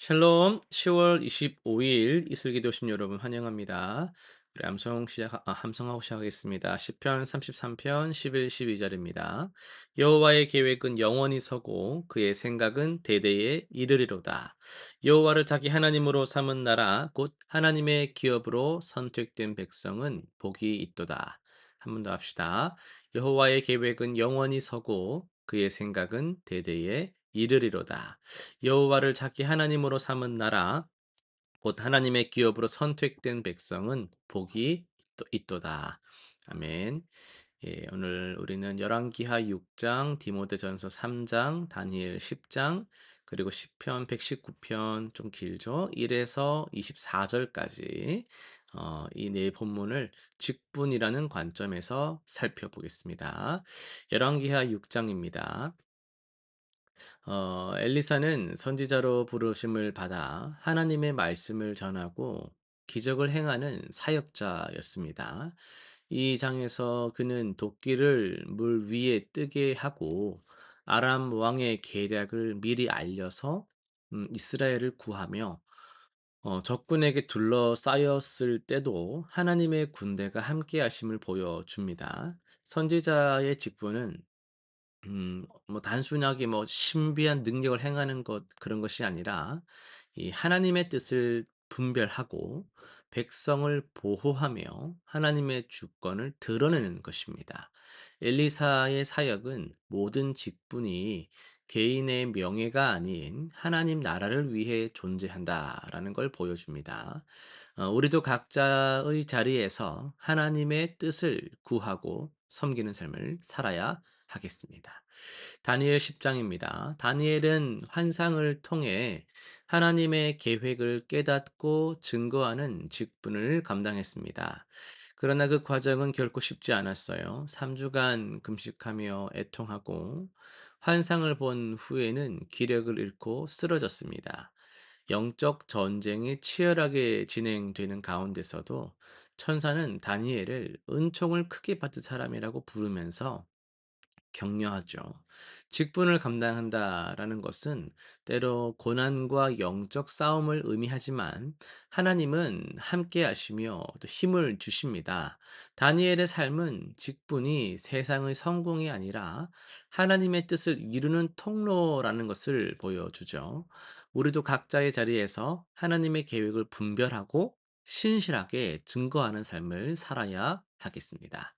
샬롬, 10월 25일 이슬기 도신 여러분 환영합니다. 우리 함성하고 시작하겠습니다. 시편 33편 11, 12절입니다. 여호와의 계획은 영원히 서고 그의 생각은 대대에 이르리로다. 여호와를 자기 하나님으로 삼은 나라 곧 하나님의 기업으로 선택된 백성은 복이 있도다. 한 번 더 합시다. 여호와의 계획은 영원히 서고 그의 생각은 대대에 이르리로다. 여호와를 자기 하나님으로 삼은 나라 곧 하나님의 기업으로 선택된 백성은 복이 있도다. 아멘. 예, 오늘 우리는 열왕기하 6장, 디모데전서 3장, 다니엘 10장, 그리고 시편 119편 좀 길죠. 1에서 24절까지 이 네 본문을 직분이라는 관점에서 살펴보겠습니다. 열왕기하 6장입니다. 엘리사는 선지자로 부르심을 받아 하나님의 말씀을 전하고 기적을 행하는 사역자였습니다. 이 장에서 그는 도끼를 물 위에 뜨게 하고 아람 왕의 계략을 미리 알려서 이스라엘을 구하며 적군에게 둘러싸였을 때도 하나님의 군대가 함께 하심을 보여줍니다. 선지자의 직분은 뭐 단순하게 뭐 신비한 능력을 행하는 것 그런 것이 아니라 이 하나님의 뜻을 분별하고 백성을 보호하며 하나님의 주권을 드러내는 것입니다. 엘리사의 사역은 모든 직분이 개인의 명예가 아닌 하나님 나라를 위해 존재한다라는 걸 보여줍니다. 우리도 각자의 자리에서 하나님의 뜻을 구하고 섬기는 삶을 살아야 하겠습니다. 다니엘 10장입니다. 다니엘은 환상을 통해 하나님의 계획을 깨닫고 증거하는 직분을 감당했습니다. 그러나 그 과정은 결코 쉽지 않았어요. 3주간 금식하며 애통하고 환상을 본 후에는 기력을 잃고 쓰러졌습니다. 영적 전쟁이 치열하게 진행되는 가운데서도 천사는 다니엘을 은총을 크게 받은 사람이라고 부르면서 격려하죠. 직분을 감당한다라는 것은 때로 고난과 영적 싸움을 의미하지만 하나님은 함께 하시며 또 힘을 주십니다. 다니엘의 삶은 직분이 세상의 성공이 아니라 하나님의 뜻을 이루는 통로라는 것을 보여주죠. 우리도 각자의 자리에서 하나님의 계획을 분별하고 신실하게 증거하는 삶을 살아야 하겠습니다.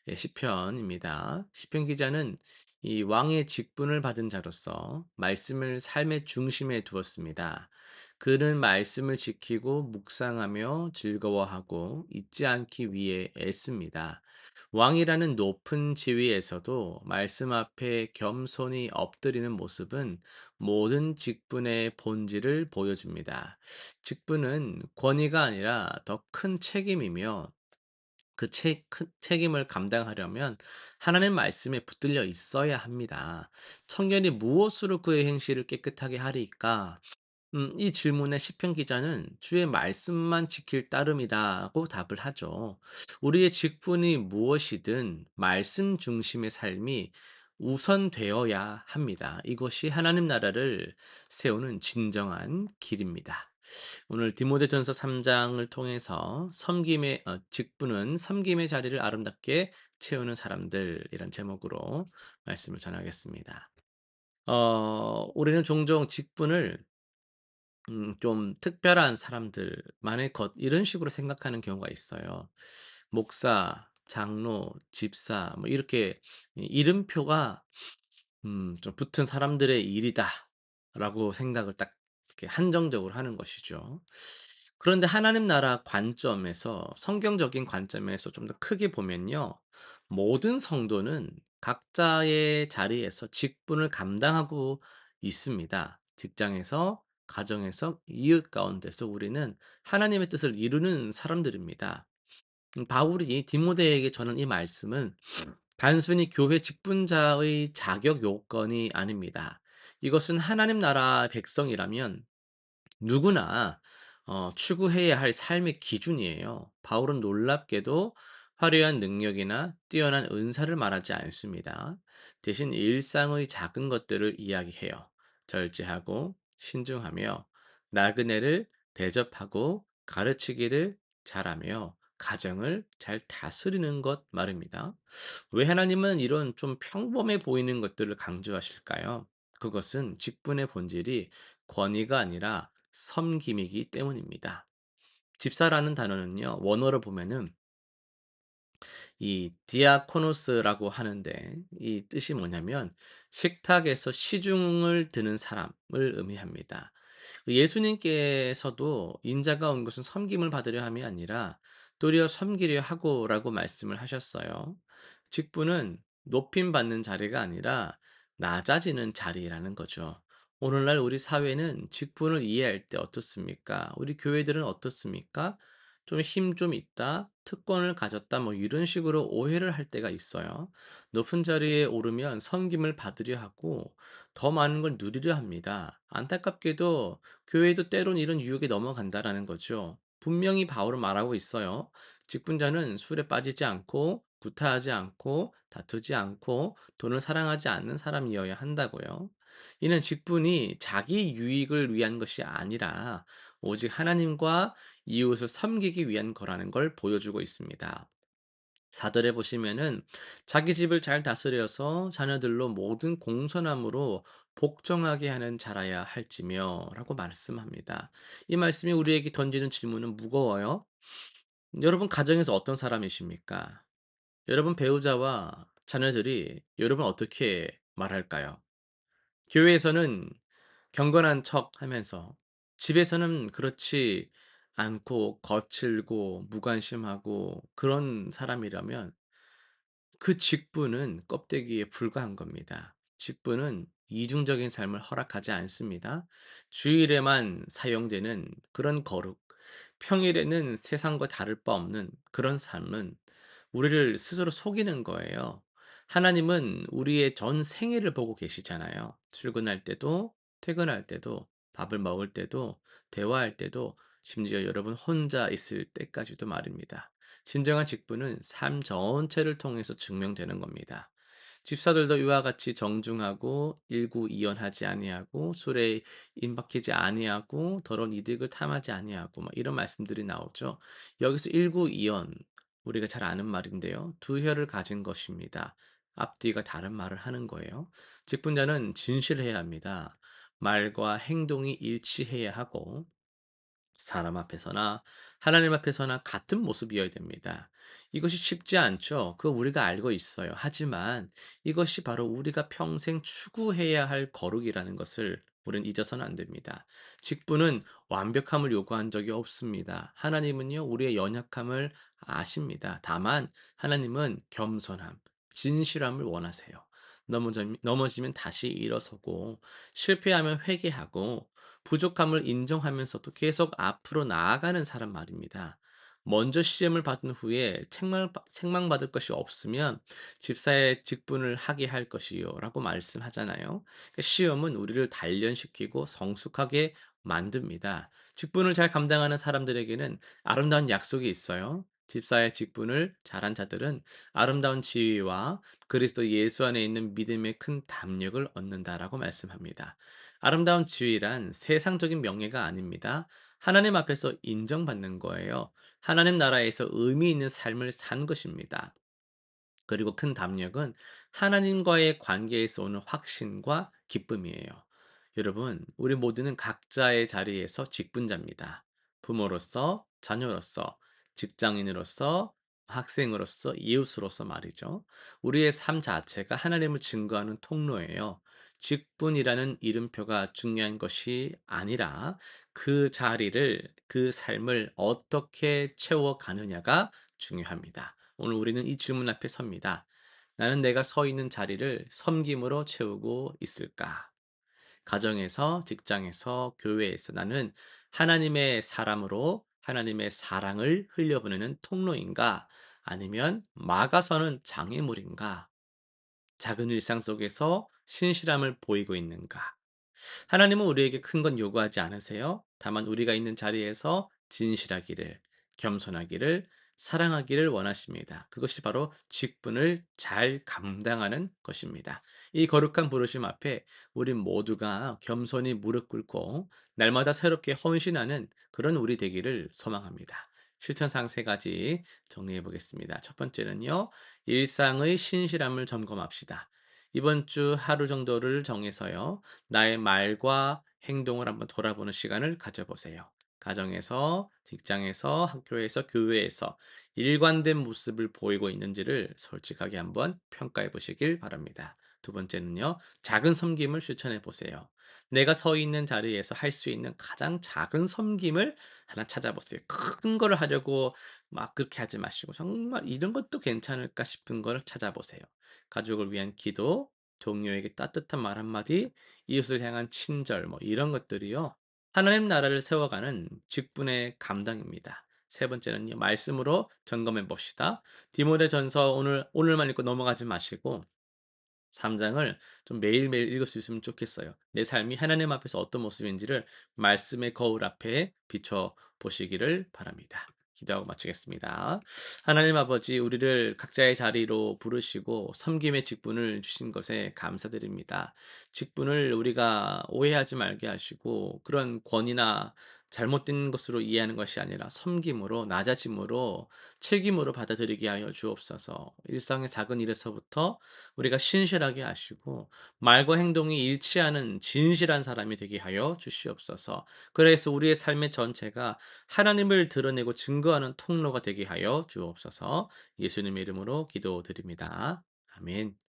예, 시편입니다. 시편 기자는 이 왕의 직분을 받은 자로서 말씀을 삶의 중심에 두었습니다. 그는 말씀을 지키고 묵상하며 즐거워하고 잊지 않기 위해 애씁니다. 왕이라는 높은 지위에서도 말씀 앞에 겸손히 엎드리는 모습은 모든 직분의 본질을 보여줍니다. 직분은 권위가 아니라 더 큰 책임이며 큰 책임을 감당하려면 하나님 말씀에 붙들려 있어야 합니다. 청년이 무엇으로 그의 행실을 깨끗하게 하리까? 이 질문에 시편 기자는 주의 말씀만 지킬 따름이라고 답을 하죠. 우리의 직분이 무엇이든 말씀 중심의 삶이 우선되어야 합니다. 이것이 하나님 나라를 세우는 진정한 길입니다. 오늘 디모데전서 3장을 통해서 섬김의 직분은 섬김의 자리를 아름답게 채우는 사람들이란 제목으로 말씀을 전하겠습니다. 우리는 종종 직분을 좀 특별한 사람들만의 것 이런 식으로 생각하는 경우가 있어요. 목사, 장로, 집사 뭐 이렇게 이 이름표가 좀 붙은 사람들의 일이다라고 생각을 딱 이렇게 한정적으로 하는 것이죠. 그런데 하나님 나라 관점에서 성경적인 관점에서 좀 더 크게 보면요. 모든 성도는 각자의 자리에서 직분을 감당하고 있습니다. 직장에서, 가정에서, 이웃 가운데서 우리는 하나님의 뜻을 이루는 사람들입니다. 바울이 디모데에게 전한 이 말씀은 단순히 교회 직분자의 자격 요건이 아닙니다. 이것은 하나님 나라 백성이라면 누구나 추구해야 할 삶의 기준이에요. 바울은 놀랍게도 화려한 능력이나 뛰어난 은사를 말하지 않습니다. 대신 일상의 작은 것들을 이야기해요. 절제하고 신중하며 나그네를 대접하고 가르치기를 잘하며 가정을 잘 다스리는 것 말입니다. 왜 하나님은 이런 좀 평범해 보이는 것들을 강조하실까요? 그것은 직분의 본질이 권위가 아니라 섬김이기 때문입니다. 집사라는 단어는요, 원어로 보면은 이 디아코노스라고 하는데 이 뜻이 뭐냐면 식탁에서 시중을 드는 사람을 의미합니다. 예수님께서도 인자가 온 것은 섬김을 받으려 함이 아니라 도리어 섬기려 하고라고 말씀을 하셨어요. 직분은 높임 받는 자리가 아니라 낮아지는 자리라는 거죠. 오늘날 우리 사회는 직분을 이해할 때 어떻습니까? 우리 교회들은 어떻습니까? 좀 힘 좀 있다, 특권을 가졌다 뭐 이런 식으로 오해를 할 때가 있어요. 높은 자리에 오르면 섬김을 받으려 하고 더 많은 걸 누리려 합니다. 안타깝게도 교회도 때론 이런 유혹에 넘어간다라는 거죠. 분명히 바울은 말하고 있어요. 직분자는 술에 빠지지 않고 구타하지 않고 다투지 않고 돈을 사랑하지 않는 사람이어야 한다고요. 이는 직분이 자기 유익을 위한 것이 아니라 오직 하나님과 이웃을 섬기기 위한 거라는 걸 보여주고 있습니다. 사절에 보시면은 자기 집을 잘 다스려서 자녀들로 모든 공손함으로 복종하게 하는 자라야 할지며라고 말씀합니다. 이 말씀이 우리에게 던지는 질문은 무거워요. 여러분 가정에서 어떤 사람이십니까? 여러분 배우자와 자녀들이 여러분 어떻게 말할까요? 교회에서는 경건한 척하면서 집에서는 그렇지 않고 거칠고 무관심하고 그런 사람이라면 그 직분은 껍데기에 불과한 겁니다. 직분은 이중적인 삶을 허락하지 않습니다. 주일에만 사용되는 그런 거룩, 평일에는 세상과 다를 바 없는 그런 삶은 우리를 스스로 속이는 거예요. 하나님은 우리의 전 생애를 보고 계시잖아요. 출근할 때도, 퇴근할 때도, 밥을 먹을 때도, 대화할 때도, 심지어 여러분 혼자 있을 때까지도 말입니다. 진정한 직분은 삶 전체를 통해서 증명되는 겁니다. 집사들도 이와 같이 정중하고 일구이연하지 아니하고 술에 임박히지 아니하고 더러운 이득을 탐하지 아니하고 막 이런 말씀들이 나오죠. 여기서 일구이연 우리가 잘 아는 말인데요. 두 혀를 가진 것입니다. 앞뒤가 다른 말을 하는 거예요. 직분자는 진실해야 합니다. 말과 행동이 일치해야 하고 사람 앞에서나 하나님 앞에서나 같은 모습이어야 됩니다. 이것이 쉽지 않죠. 그거 우리가 알고 있어요. 하지만 이것이 바로 우리가 평생 추구해야 할 거룩이라는 것을 우리는 잊어서는 안 됩니다. 직분은 완벽함을 요구한 적이 없습니다. 하나님은요, 우리의 연약함을 아십니다. 다만 하나님은 겸손함, 진실함을 원하세요. 넘어지면 다시 일어서고 실패하면 회개하고 부족함을 인정하면서도 계속 앞으로 나아가는 사람 말입니다. 먼저 시험을 받은 후에 책망받을 것이 없으면 집사의 직분을 하게 할 것이요. 라고 말씀하잖아요. 그러니까 시험은 우리를 단련시키고 성숙하게 만듭니다. 직분을 잘 감당하는 사람들에게는 아름다운 약속이 있어요. 집사의 직분을 잘한 자들은 아름다운 지위와 그리스도 예수 안에 있는 믿음의 큰 담력을 얻는다라고 말씀합니다. 아름다운 지위란 세상적인 명예가 아닙니다. 하나님 앞에서 인정받는 거예요. 하나님 나라에서 의미 있는 삶을 산 것입니다. 그리고 큰 담력은 하나님과의 관계에서 오는 확신과 기쁨이에요. 여러분, 우리 모두는 각자의 자리에서 직분자입니다. 부모로서, 자녀로서, 직장인으로서, 학생으로서, 이웃으로서 말이죠. 우리의 삶 자체가 하나님을 증거하는 통로예요. 직분이라는 이름표가 중요한 것이 아니라 그 자리를, 그 삶을 어떻게 채워가느냐가 중요합니다. 오늘 우리는 이 질문 앞에 섭니다. 나는 내가 서 있는 자리를 섬김으로 채우고 있을까? 가정에서, 직장에서, 교회에서 나는 하나님의 사람으로 하나님의 사랑을 흘려보내는 통로인가? 아니면 막아서는 장애물인가? 작은 일상 속에서 신실함을 보이고 있는가? 하나님은 우리에게 큰 건 요구하지 않으세요. 다만 우리가 있는 자리에서 진실하기를, 겸손하기를, 사랑하기를 원하십니다. 그것이 바로 직분을 잘 감당하는 것입니다. 이 거룩한 부르심 앞에 우리 모두가 겸손히 무릎 꿇고 날마다 새롭게 헌신하는 그런 우리 되기를 소망합니다. 실천사항 세 가지 정리해 보겠습니다. 첫 번째는요, 일상의 신실함을 점검합시다. 이번 주 하루 정도를 정해서요, 나의 말과 행동을 한번 돌아보는 시간을 가져보세요. 가정에서, 직장에서, 학교에서, 교회에서 일관된 모습을 보이고 있는지를 솔직하게 한번 평가해 보시길 바랍니다. 두 번째는요, 작은 섬김을 실천해 보세요. 내가 서 있는 자리에서 할 수 있는 가장 작은 섬김을 하나 찾아보세요. 큰 거를 하려고 막 그렇게 하지 마시고 정말 이런 것도 괜찮을까 싶은 거를 찾아보세요. 가족을 위한 기도, 동료에게 따뜻한 말 한마디, 이웃을 향한 친절, 뭐 이런 것들이요. 하나님 나라를 세워가는 직분의 감당입니다. 세 번째는요, 말씀으로 점검해 봅시다. 디모데전서 오늘만 읽고 넘어가지 마시고 3 장을 좀 매일매일 읽을 수 있으면 좋겠어요. 내 삶이 하나님 앞에서 어떤 모습인지를 말씀의 거울 앞에 비춰 보시기를 바랍니다. 기도하고 마치겠습니다. 하나님 아버지, 우리를 각자의 자리로 부르시고 섬김의 직분을 주신 것에 감사드립니다. 직분을 우리가 오해하지 말게 하시고 그런 권위나 잘못된 것으로 이해하는 것이 아니라 섬김으로 낮아짐으로 책임으로 받아들이게 하여 주옵소서. 일상의 작은 일에서부터 우리가 신실하게 하시고 말과 행동이 일치하는 진실한 사람이 되게 하여 주시옵소서. 그래서 우리의 삶의 전체가 하나님을 드러내고 증거하는 통로가 되게 하여 주옵소서. 예수님의 이름으로 기도드립니다. 아멘.